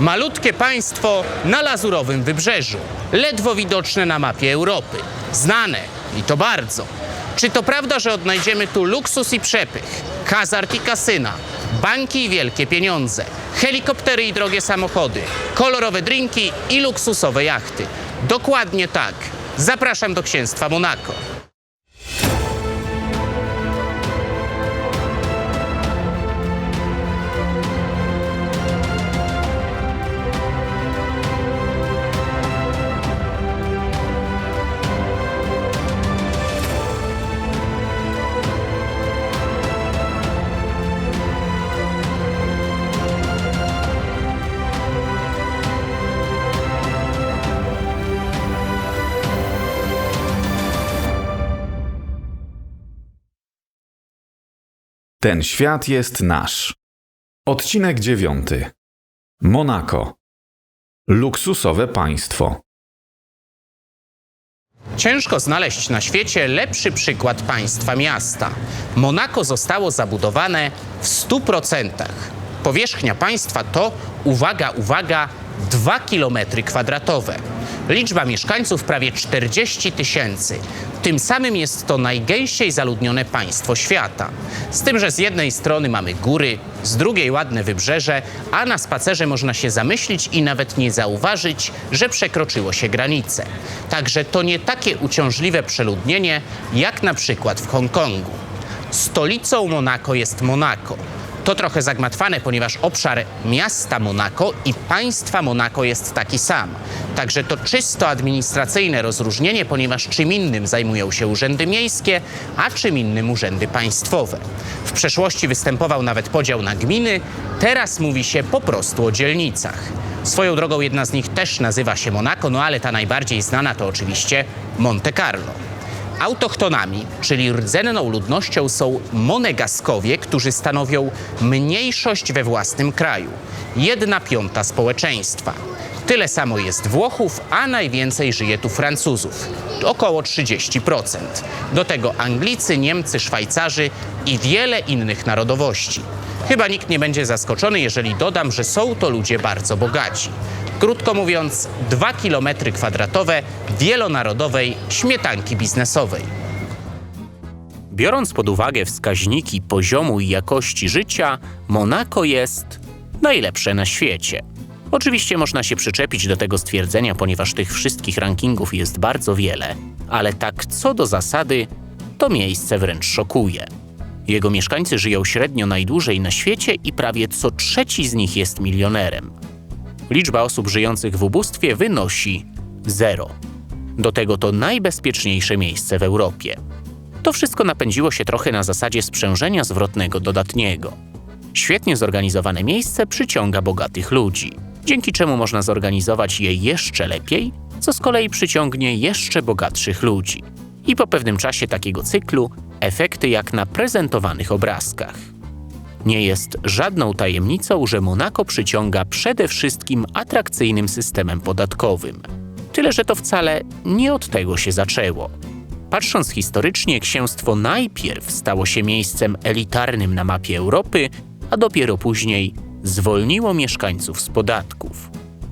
Malutkie państwo na lazurowym wybrzeżu, ledwo widoczne na mapie Europy. Znane i to bardzo. Czy to prawda, że odnajdziemy tu luksus i przepych, hazard i kasyna, banki i wielkie pieniądze, helikoptery i drogie samochody, kolorowe drinki i luksusowe jachty? Dokładnie tak. Zapraszam do księstwa Monako. Ten świat jest nasz. Odcinek 9. Monako. Luksusowe państwo. Ciężko znaleźć na świecie lepszy przykład państwa miasta. Monako zostało zabudowane w 100%. Powierzchnia państwa to, uwaga, 2 km². Liczba mieszkańców prawie 40 000. Tym samym jest to najgęściej zaludnione państwo świata. Z tym, że z jednej strony mamy góry, z drugiej ładne wybrzeże, a na spacerze można się zamyślić i nawet nie zauważyć, że przekroczyło się granicę. Także to nie takie uciążliwe przeludnienie, jak na przykład w Hongkongu. Stolicą Monako jest Monako. To trochę zagmatwane, ponieważ obszar miasta Monako i państwa Monako jest taki sam. Także to czysto administracyjne rozróżnienie, ponieważ czym innym zajmują się urzędy miejskie, a czym innym urzędy państwowe. W przeszłości występował nawet podział na gminy, teraz mówi się po prostu o dzielnicach. Swoją drogą jedna z nich też nazywa się Monako, no ale ta najbardziej znana to oczywiście Monte Carlo. Autochtonami, czyli rdzenną ludnością, są Monegaskowie, którzy stanowią mniejszość we własnym kraju. 1/5 społeczeństwa. Tyle samo jest Włochów, a najwięcej żyje tu Francuzów. Około 30%. Do tego Anglicy, Niemcy, Szwajcarzy i wiele innych narodowości. Chyba nikt nie będzie zaskoczony, jeżeli dodam, że są to ludzie bardzo bogaci. Krótko mówiąc, 2 km² wielonarodowej śmietanki biznesowej. Biorąc pod uwagę wskaźniki poziomu i jakości życia, Monako jest najlepsze na świecie. Oczywiście można się przyczepić do tego stwierdzenia, ponieważ tych wszystkich rankingów jest bardzo wiele, ale tak co do zasady, to miejsce wręcz szokuje. Jego mieszkańcy żyją średnio najdłużej na świecie i prawie co trzeci z nich jest milionerem. Liczba osób żyjących w ubóstwie wynosi 0. Do tego to najbezpieczniejsze miejsce w Europie. To wszystko napędziło się trochę na zasadzie sprzężenia zwrotnego dodatniego. Świetnie zorganizowane miejsce przyciąga bogatych ludzi, dzięki czemu można zorganizować je jeszcze lepiej, co z kolei przyciągnie jeszcze bogatszych ludzi. I po pewnym czasie takiego cyklu efekty jak na prezentowanych obrazkach. Nie jest żadną tajemnicą, że Monako przyciąga przede wszystkim atrakcyjnym systemem podatkowym. Tyle, że to wcale nie od tego się zaczęło. Patrząc historycznie, księstwo najpierw stało się miejscem elitarnym na mapie Europy, a dopiero później zwolniło mieszkańców z podatków.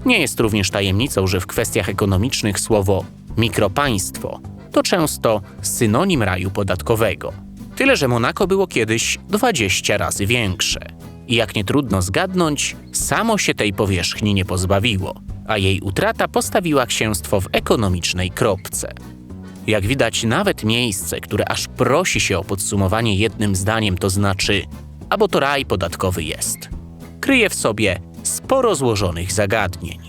Nie jest również tajemnicą, że w kwestiach ekonomicznych słowo mikropaństwo to często synonim raju podatkowego. Tyle, że Monako było kiedyś 20 razy większe. I jak nie trudno zgadnąć, samo się tej powierzchni nie pozbawiło, a jej utrata postawiła księstwo w ekonomicznej kropce. Jak widać, nawet miejsce, które aż prosi się o podsumowanie jednym zdaniem, to znaczy, albo to raj podatkowy jest, kryje w sobie sporo złożonych zagadnień.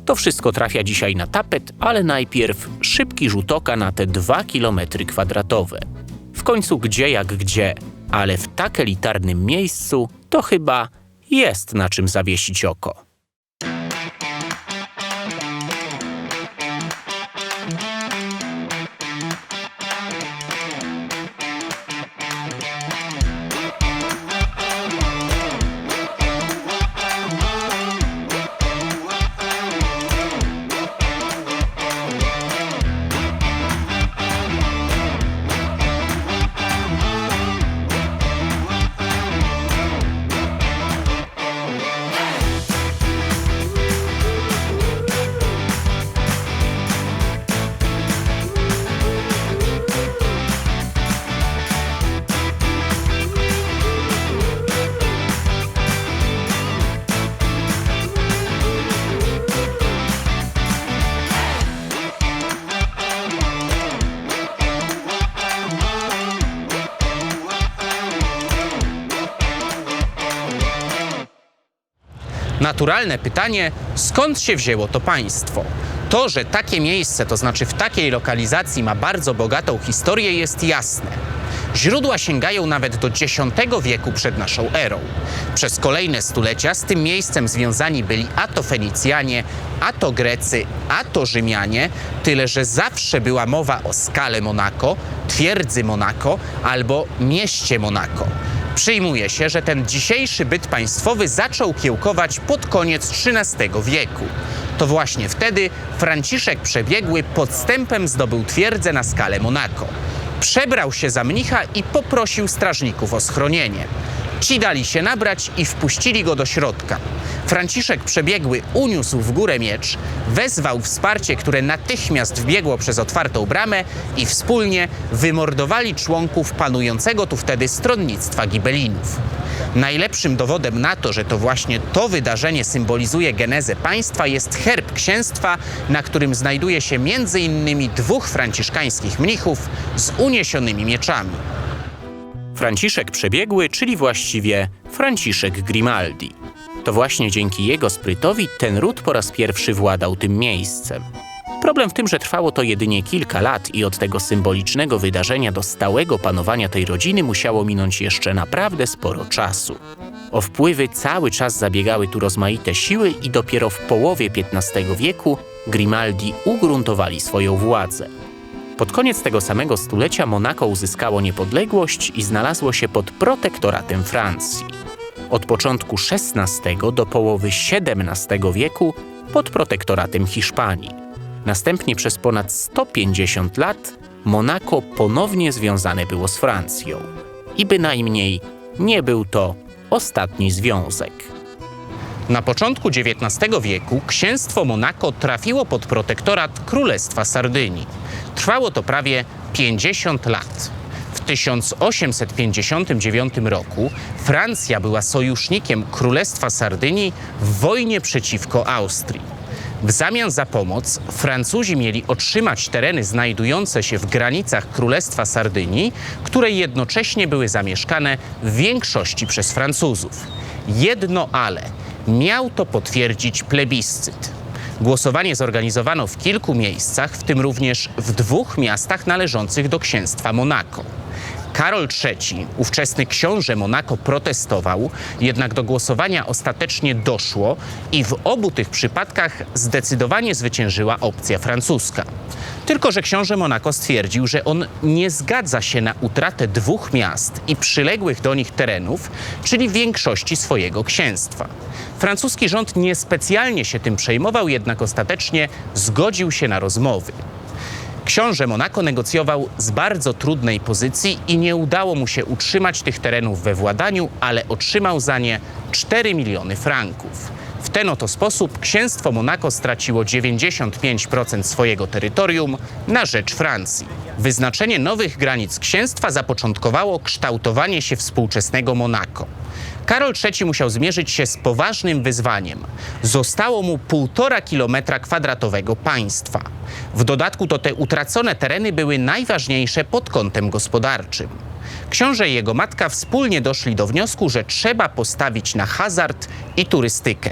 To wszystko trafia dzisiaj na tapet, ale najpierw szybki rzut oka na te 2 km². W końcu gdzie jak gdzie, ale w tak elitarnym miejscu to chyba jest na czym zawiesić oko. Naturalne pytanie, skąd się wzięło to państwo? To, że takie miejsce, to znaczy w takiej lokalizacji ma bardzo bogatą historię, jest jasne. Źródła sięgają nawet do X wieku przed naszą erą. Przez kolejne stulecia z tym miejscem związani byli a to Fenicjanie, a to Grecy, a to Rzymianie, tyle że zawsze była mowa o skale Monako, twierdzy Monako albo mieście Monako. Przyjmuje się, że ten dzisiejszy byt państwowy zaczął kiełkować pod koniec XIII wieku. To właśnie wtedy Franciszek Przebiegły podstępem zdobył twierdzę na skale Monako. Przebrał się za mnicha i poprosił strażników o schronienie. Ci dali się nabrać i wpuścili go do środka. Franciszek Przebiegły uniósł w górę miecz, wezwał wsparcie, które natychmiast wbiegło przez otwartą bramę i wspólnie wymordowali członków panującego tu wtedy stronnictwa Gibelinów. Najlepszym dowodem na to, że to właśnie to wydarzenie symbolizuje genezę państwa, jest herb księstwa, na którym znajduje się m.in. 2 franciszkańskich mnichów z uniesionymi mieczami. Franciszek Przebiegły, czyli właściwie Franciszek Grimaldi. To właśnie dzięki jego sprytowi ten ród po raz pierwszy władał tym miejscem. Problem w tym, że trwało to jedynie kilka lat i od tego symbolicznego wydarzenia do stałego panowania tej rodziny musiało minąć jeszcze naprawdę sporo czasu. O wpływy cały czas zabiegały tu rozmaite siły i dopiero w połowie XV wieku Grimaldi ugruntowali swoją władzę. Pod koniec tego samego stulecia Monako uzyskało niepodległość i znalazło się pod protektoratem Francji. Od początku XVI do połowy XVII wieku pod protektoratem Hiszpanii. Następnie przez ponad 150 lat Monako ponownie związane było z Francją. I bynajmniej nie był to ostatni związek. Na początku XIX wieku księstwo Monako trafiło pod protektorat Królestwa Sardynii. Trwało to prawie 50 lat. W 1859 roku Francja była sojusznikiem Królestwa Sardynii w wojnie przeciwko Austrii. W zamian za pomoc Francuzi mieli otrzymać tereny znajdujące się w granicach Królestwa Sardynii, które jednocześnie były zamieszkane w większości przez Francuzów. Jedno ale miał to potwierdzić plebiscyt. Głosowanie zorganizowano w kilku miejscach, w tym również w 2 miastach należących do księstwa Monako. Karol III, ówczesny książę Monako, protestował, jednak do głosowania ostatecznie doszło i w obu tych przypadkach zdecydowanie zwyciężyła opcja francuska. Tylko że książę Monako stwierdził, że on nie zgadza się na utratę 2 miast i przyległych do nich terenów, czyli większości swojego księstwa. Francuski rząd niespecjalnie się tym przejmował, jednak ostatecznie zgodził się na rozmowy. Książę Monako negocjował z bardzo trudnej pozycji i nie udało mu się utrzymać tych terenów we władaniu, ale otrzymał za nie 4 miliony franków. W ten oto sposób księstwo Monako straciło 95% swojego terytorium na rzecz Francji. Wyznaczenie nowych granic księstwa zapoczątkowało kształtowanie się współczesnego Monako. Karol III musiał zmierzyć się z poważnym wyzwaniem. Zostało mu 1,5 kilometra kwadratowego państwa. W dodatku to te utracone tereny były najważniejsze pod kątem gospodarczym. Książę i jego matka wspólnie doszli do wniosku, że trzeba postawić na hazard i turystykę.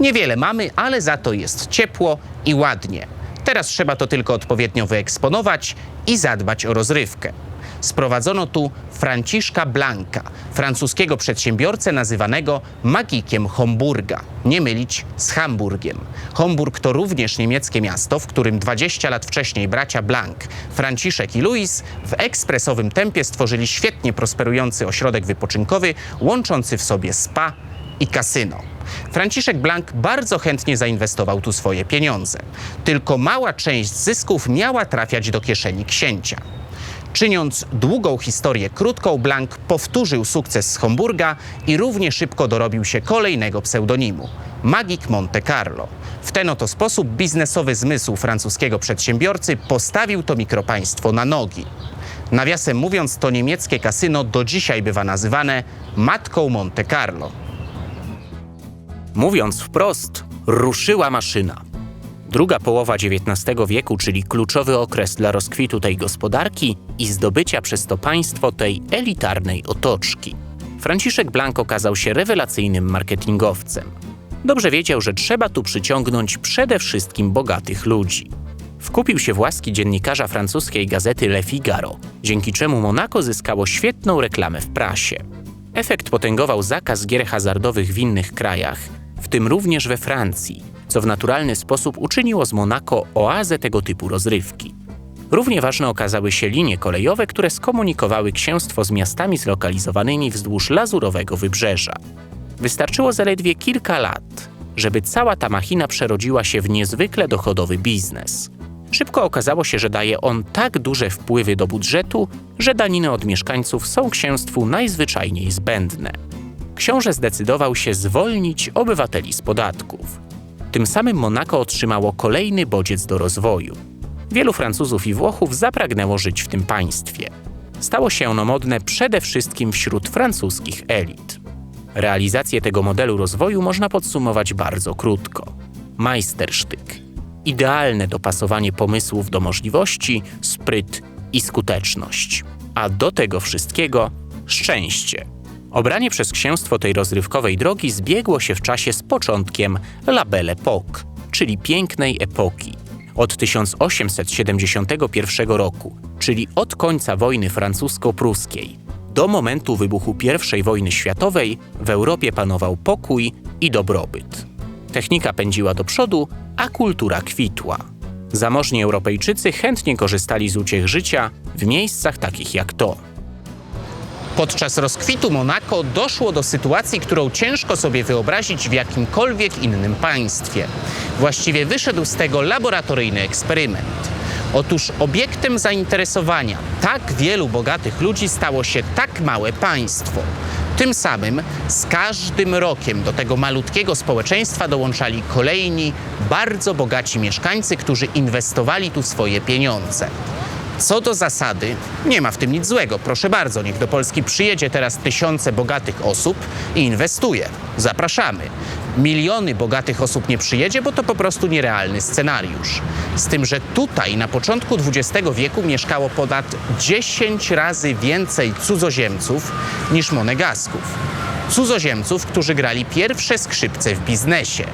Niewiele mamy, ale za to jest ciepło i ładnie. Teraz trzeba to tylko odpowiednio wyeksponować i zadbać o rozrywkę. Sprowadzono tu Franciszka Blanka, francuskiego przedsiębiorcę nazywanego magikiem Homburga. Nie mylić z Hamburgiem. Homburg to również niemieckie miasto, w którym 20 lat wcześniej bracia Blank, Franciszek i Louis w ekspresowym tempie stworzyli świetnie prosperujący ośrodek wypoczynkowy, łączący w sobie spa i kasyno. Franciszek Blank bardzo chętnie zainwestował tu swoje pieniądze. Tylko mała część zysków miała trafiać do kieszeni księcia. Czyniąc długą historię krótką, Blank powtórzył sukces z Homburga i równie szybko dorobił się kolejnego pseudonimu – Magik Monte Carlo. W ten oto sposób biznesowy zmysł francuskiego przedsiębiorcy postawił to mikropaństwo na nogi. Nawiasem mówiąc, to niemieckie kasyno do dzisiaj bywa nazywane Matką Monte Carlo. Mówiąc wprost, ruszyła maszyna. Druga połowa XIX wieku, czyli kluczowy okres dla rozkwitu tej gospodarki i zdobycia przez to państwo tej elitarnej otoczki. Franciszek Blank okazał się rewelacyjnym marketingowcem. Dobrze wiedział, że trzeba tu przyciągnąć przede wszystkim bogatych ludzi. Wkupił się w łaski dziennikarza francuskiej gazety Le Figaro, dzięki czemu Monako zyskało świetną reklamę w prasie. Efekt potęgował zakaz gier hazardowych w innych krajach, w tym również we Francji, co w naturalny sposób uczyniło z Monako oazę tego typu rozrywki. Równie ważne okazały się linie kolejowe, które skomunikowały księstwo z miastami zlokalizowanymi wzdłuż lazurowego wybrzeża. Wystarczyło zaledwie kilka lat, żeby cała ta machina przerodziła się w niezwykle dochodowy biznes. Szybko okazało się, że daje on tak duże wpływy do budżetu, że daniny od mieszkańców są księstwu najzwyczajniej zbędne. Książę zdecydował się zwolnić obywateli z podatków. Tym samym Monako otrzymało kolejny bodziec do rozwoju. Wielu Francuzów i Włochów zapragnęło żyć w tym państwie. Stało się ono modne przede wszystkim wśród francuskich elit. Realizację tego modelu rozwoju można podsumować bardzo krótko. Majstersztyk. Idealne dopasowanie pomysłów do możliwości, spryt i skuteczność. A do tego wszystkiego szczęście. Obranie przez księstwo tej rozrywkowej drogi zbiegło się w czasie z początkiem La Belle Époque, czyli pięknej epoki. Od 1871 roku, czyli od końca wojny francusko-pruskiej, do momentu wybuchu I wojny światowej w Europie panował pokój i dobrobyt. Technika pędziła do przodu, a kultura kwitła. Zamożni Europejczycy chętnie korzystali z uciech życia w miejscach takich jak to. Podczas rozkwitu Monako doszło do sytuacji, którą ciężko sobie wyobrazić w jakimkolwiek innym państwie. Właściwie wyszedł z tego laboratoryjny eksperyment. Otóż obiektem zainteresowania tak wielu bogatych ludzi stało się tak małe państwo. Tym samym z każdym rokiem do tego malutkiego społeczeństwa dołączali kolejni, bardzo bogaci mieszkańcy, którzy inwestowali tu swoje pieniądze. Co do zasady, nie ma w tym nic złego. Proszę bardzo, niech do Polski przyjedzie teraz tysiące bogatych osób i inwestuje. Zapraszamy. Miliony bogatych osób nie przyjedzie, bo to po prostu nierealny scenariusz. Z tym, że tutaj na początku XX wieku mieszkało ponad 10 razy więcej cudzoziemców niż monegasków. Cudzoziemców, którzy grali pierwsze skrzypce w biznesie.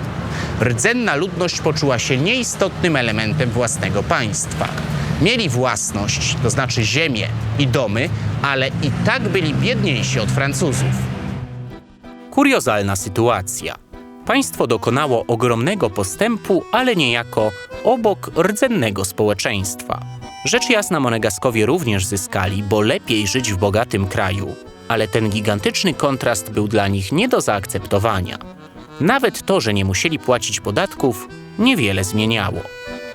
Rdzenna ludność poczuła się nieistotnym elementem własnego państwa. Mieli własność, to znaczy ziemię i domy, ale i tak byli biedniejsi od Francuzów. Kuriozalna sytuacja. Państwo dokonało ogromnego postępu, ale niejako obok rdzennego społeczeństwa. Rzecz jasna, monegaskowie również zyskali, bo lepiej żyć w bogatym kraju, ale ten gigantyczny kontrast był dla nich nie do zaakceptowania. Nawet to, że nie musieli płacić podatków, niewiele zmieniało.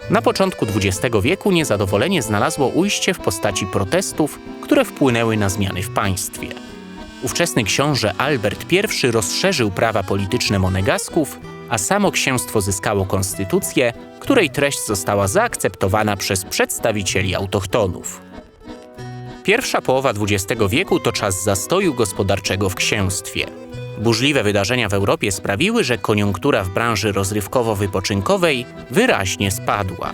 Na początku XX wieku niezadowolenie znalazło ujście w postaci protestów, które wpłynęły na zmiany w państwie. Ówczesny książę Albert I rozszerzył prawa polityczne monegasków, a samo księstwo zyskało konstytucję, której treść została zaakceptowana przez przedstawicieli autochtonów. Pierwsza połowa XX wieku to czas zastoju gospodarczego w księstwie. Burzliwe wydarzenia w Europie sprawiły, że koniunktura w branży rozrywkowo-wypoczynkowej wyraźnie spadła.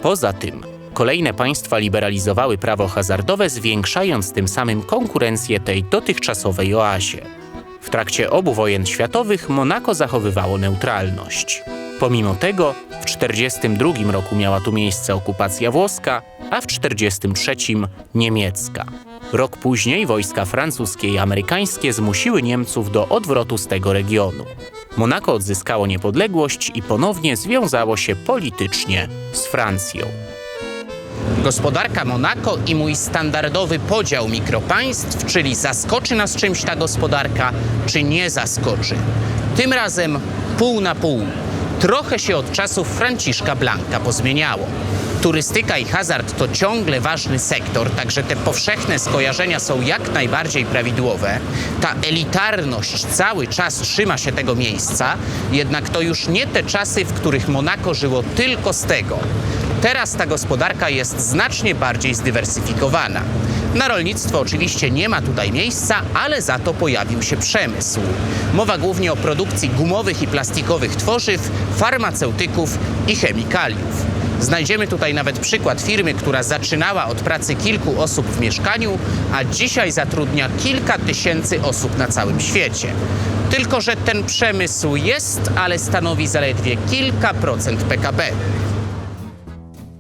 Poza tym, kolejne państwa liberalizowały prawo hazardowe, zwiększając tym samym konkurencję tej dotychczasowej oazie. W trakcie obu wojen światowych Monako zachowywało neutralność. Pomimo tego w 1942 roku miała tu miejsce okupacja włoska, a w 1943 niemiecka. Rok później wojska francuskie i amerykańskie zmusiły Niemców do odwrotu z tego regionu. Monako odzyskało niepodległość i ponownie związało się politycznie z Francją. Gospodarka Monako i mój standardowy podział mikropaństw, czyli zaskoczy nas czymś ta gospodarka, czy nie zaskoczy. Tym razem pół na pół. Trochę się od czasów Franciszka Blanka pozmieniało. Turystyka i hazard to ciągle ważny sektor, także te powszechne skojarzenia są jak najbardziej prawidłowe. Ta elitarność cały czas trzyma się tego miejsca, jednak to już nie te czasy, w których Monako żyło tylko z tego. Teraz ta gospodarka jest znacznie bardziej zdywersyfikowana. Na rolnictwo oczywiście nie ma tutaj miejsca, ale za to pojawił się przemysł. Mowa głównie o produkcji gumowych i plastikowych tworzyw, farmaceutyków i chemikaliów. Znajdziemy tutaj nawet przykład firmy, która zaczynała od pracy kilku osób w mieszkaniu, a dzisiaj zatrudnia kilka tysięcy osób na całym świecie. Tylko że ten przemysł jest, ale stanowi zaledwie kilka procent PKB.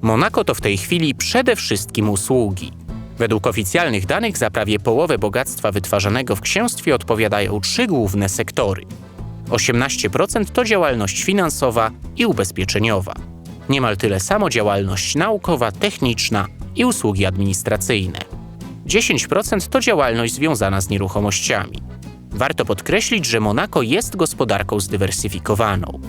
Monako to w tej chwili przede wszystkim usługi. Według oficjalnych danych za prawie połowę bogactwa wytwarzanego w księstwie odpowiadają 3 główne sektory. 18% to działalność finansowa i ubezpieczeniowa. Niemal tyle samo działalność naukowa, techniczna i usługi administracyjne. 10% to działalność związana z nieruchomościami. Warto podkreślić, że Monako jest gospodarką zdywersyfikowaną.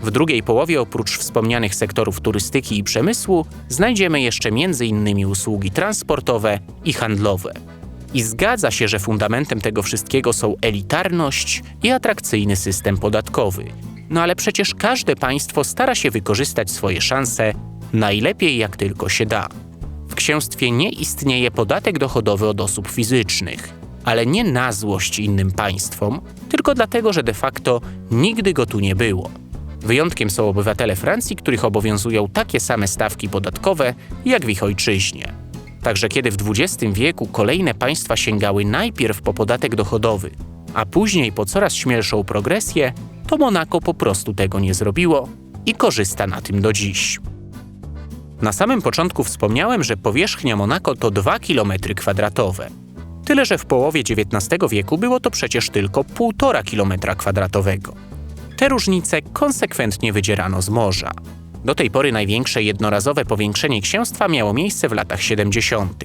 W drugiej połowie oprócz wspomnianych sektorów turystyki i przemysłu znajdziemy jeszcze m.in. usługi transportowe i handlowe. I zgadza się, że fundamentem tego wszystkiego są elitarność i atrakcyjny system podatkowy. No ale przecież każde państwo stara się wykorzystać swoje szanse najlepiej jak tylko się da. W księstwie nie istnieje podatek dochodowy od osób fizycznych, ale nie na złość innym państwom, tylko dlatego, że de facto nigdy go tu nie było. Wyjątkiem są obywatele Francji, których obowiązują takie same stawki podatkowe jak w ich ojczyźnie. Także kiedy w XX wieku kolejne państwa sięgały najpierw po podatek dochodowy, a później po coraz śmielszą progresję, to Monako po prostu tego nie zrobiło i korzysta na tym do dziś. Na samym początku wspomniałem, że powierzchnia Monako to 2 km². Tyle, że w połowie XIX wieku było to przecież tylko 1,5 km². Te różnice konsekwentnie wydzierano z morza. Do tej pory największe jednorazowe powiększenie księstwa miało miejsce w latach 70.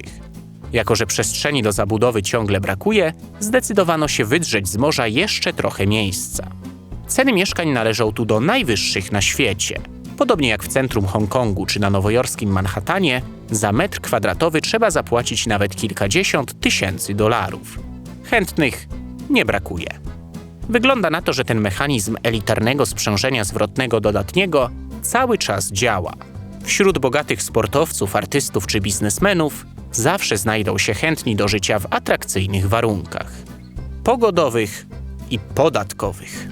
Jako że przestrzeni do zabudowy ciągle brakuje, zdecydowano się wydrzeć z morza jeszcze trochę miejsca. Ceny mieszkań należą tu do najwyższych na świecie. Podobnie jak w centrum Hongkongu czy na nowojorskim Manhattanie, za metr kwadratowy trzeba zapłacić nawet kilkadziesiąt tysięcy dolarów. Chętnych nie brakuje. Wygląda na to, że ten mechanizm elitarnego sprzężenia zwrotnego dodatniego cały czas działa. Wśród bogatych sportowców, artystów czy biznesmenów zawsze znajdą się chętni do życia w atrakcyjnych warunkach pogodowych i podatkowych.